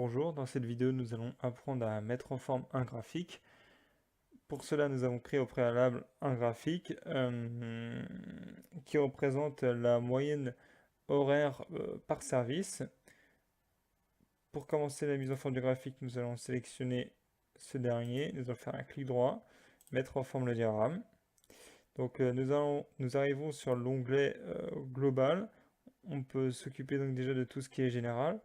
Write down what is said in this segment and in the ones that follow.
Bonjour, dans cette vidéo nous allons apprendre à mettre en forme un graphique. Pour cela nous avons créé au préalable un graphique qui représente la moyenne horaire par service. Pour commencer la mise en forme du graphique, nous allons sélectionner ce dernier, nous allons faire un clic droit, mettre en forme le diagramme. Donc nous arrivons sur l'onglet global. On peut s'occuper donc déjà de tout ce qui est général.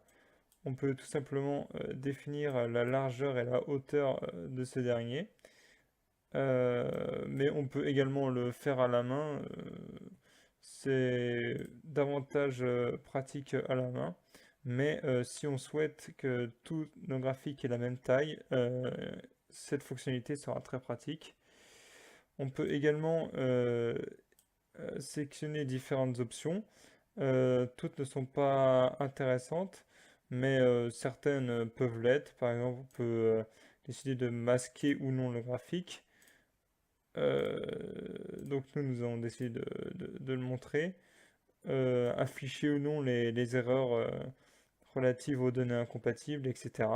On peut tout simplement définir la largeur et la hauteur de ce dernier. Mais on peut également le faire à la main. C'est davantage pratique à la main. Mais si on souhaite que tous nos graphiques aient la même taille, cette fonctionnalité sera très pratique. On peut également sélectionner différentes options. Toutes ne sont pas intéressantes, mais certaines peuvent l'être. Par exemple, on peut décider de masquer ou non le graphique. Donc nous allons décider de le montrer. Afficher ou non les erreurs relatives aux données incompatibles, etc.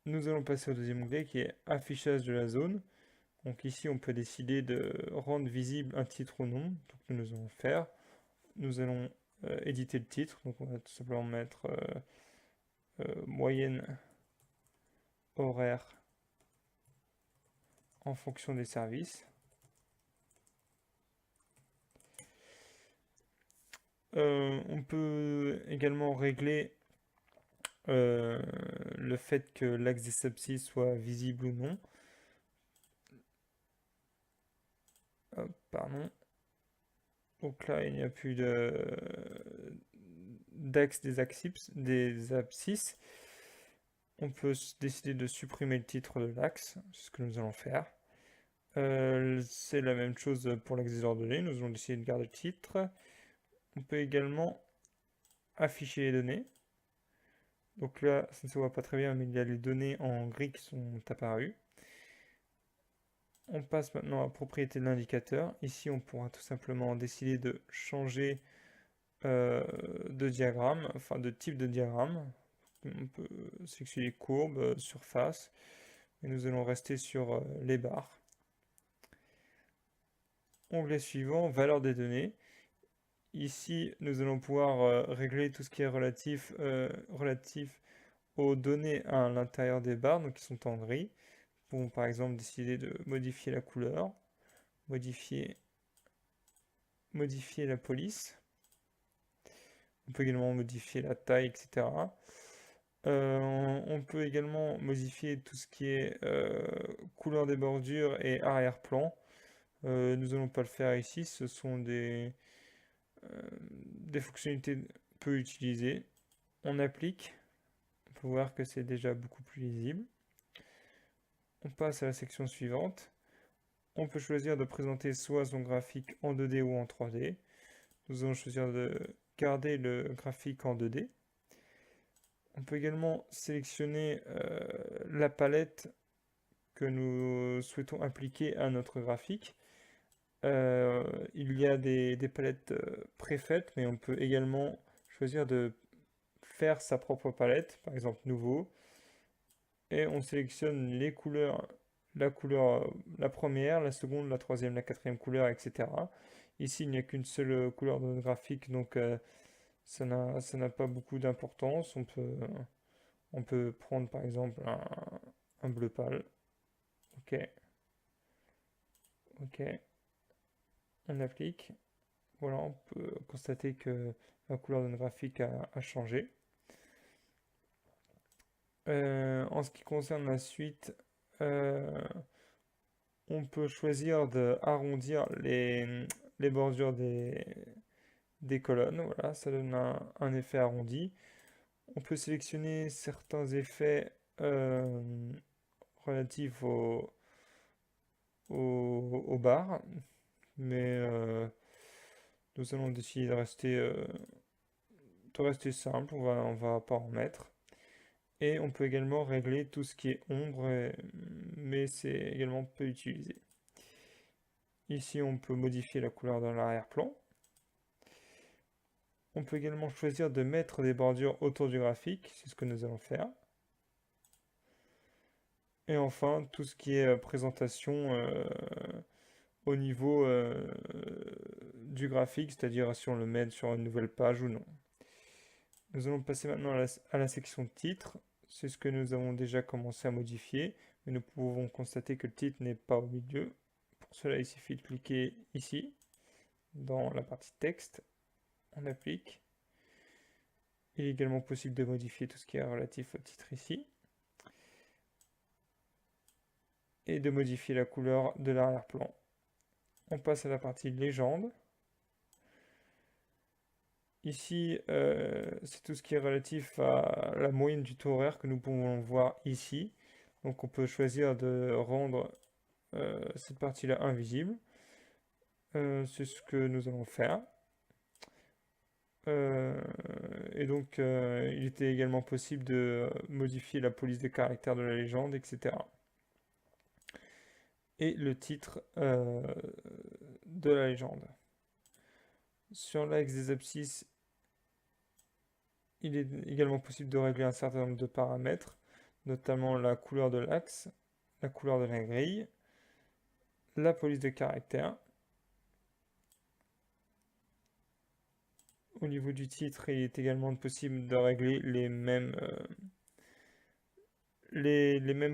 Nous allons passer au deuxième onglet qui est affichage de la zone. Donc ici on peut décider de rendre visible un titre ou non. Donc nous allons faire. Nous allons éditer le titre. Donc on va tout simplement mettre moyenne horaire en fonction des services. On peut également régler le fait que l'axe des abscisses soit visible ou non. Hop, pardon. Donc là, il n'y a plus d'axe des abscisses. On peut décider de supprimer le titre de l'axe, c'est ce que nous allons faire. C'est la même chose pour l'axe des ordonnées, nous allons décider de garder le titre. On peut également afficher les données. Donc là, ça ne se voit pas très bien, mais il y a les données en gris qui sont apparues. On passe maintenant à propriété de l'indicateur. Ici, on pourra tout simplement décider de changer de diagramme, enfin de type de diagramme. On peut sélectionner courbe, surface, et nous allons rester sur les barres. Onglet suivant, valeur des données. Ici, nous allons pouvoir régler tout ce qui est relatif aux données à l'intérieur des barres, donc qui sont en gris. Nous pouvons par exemple décider de modifier la couleur, modifier la police. On peut également modifier la taille, etc. On peut également modifier tout ce qui est couleur des bordures et arrière-plan. Nous allons pas le faire ici, ce sont des fonctionnalités peu utilisées. On applique, on peut voir que c'est déjà beaucoup plus lisible. On passe à la section suivante. On peut choisir de présenter soit son graphique en 2D ou en 3D. Nous allons choisir de garder le graphique en 2D. On peut également sélectionner la palette que nous souhaitons appliquer à notre graphique. Il y a des palettes préfaites, mais on peut également choisir de faire sa propre palette, par exemple nouveau, et on sélectionne les couleurs, la première, la seconde, la troisième, la quatrième couleur, etc. Ici, il n'y a qu'une seule couleur de notre graphique, donc ça n'a pas beaucoup d'importance. On peut prendre par exemple un bleu pâle. Ok, ok, on applique. Voilà, on peut constater que la couleur de notre graphique a changé. En ce qui concerne la suite, euh, on peut choisir d'arrondir les bordures des colonnes. Voilà, ça donne un effet arrondi. On peut sélectionner certains effets relatifs aux barres, mais nous allons décider de rester simple, on va pas en mettre. Et on peut également régler tout ce qui est ombre, mais c'est également peu utilisé. Ici, on peut modifier la couleur de l'arrière-plan. On peut également choisir de mettre des bordures autour du graphique, c'est ce que nous allons faire. Et enfin, tout ce qui est présentation au niveau du graphique, c'est-à-dire si on le met sur une nouvelle page ou non. Nous allons passer maintenant à la section titre. C'est ce que nous avons déjà commencé à modifier, mais nous pouvons constater que le titre n'est pas au milieu. Pour cela, il suffit de cliquer ici, dans la partie texte. On applique. Il est également possible de modifier tout ce qui est relatif au titre ici. Et de modifier la couleur de l'arrière-plan. On passe à la partie légende. Ici, c'est tout ce qui est relatif à la moyenne du taux horaire que nous pouvons voir ici. Donc on peut choisir de rendre cette partie-là invisible. C'est ce que nous allons faire. Et donc il était également possible de modifier la police des caractères de la légende, etc. Et le titre de la légende. Sur l'axe des abscisses, il est également possible de régler un certain nombre de paramètres, notamment la couleur de l'axe, la couleur de la grille, la police de caractère. Au niveau du titre, il est également possible de régler les mêmes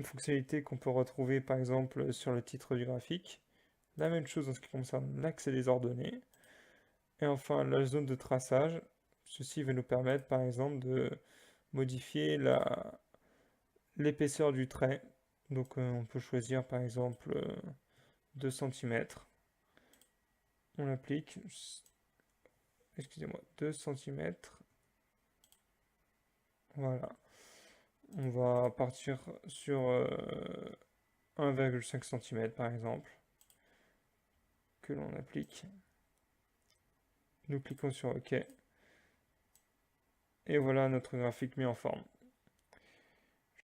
fonctionnalités qu'on peut retrouver par exemple sur le titre du graphique. La même chose en ce qui concerne l'axe et les ordonnées. Et enfin, la zone de traçage. Ceci va nous permettre par exemple de modifier l'épaisseur du trait. Donc on peut choisir par exemple 2 cm. On applique, excusez-moi, 2 cm. Voilà. On va partir sur 1,5 cm par exemple, que l'on applique. Nous cliquons sur OK. Et voilà notre graphique mis en forme.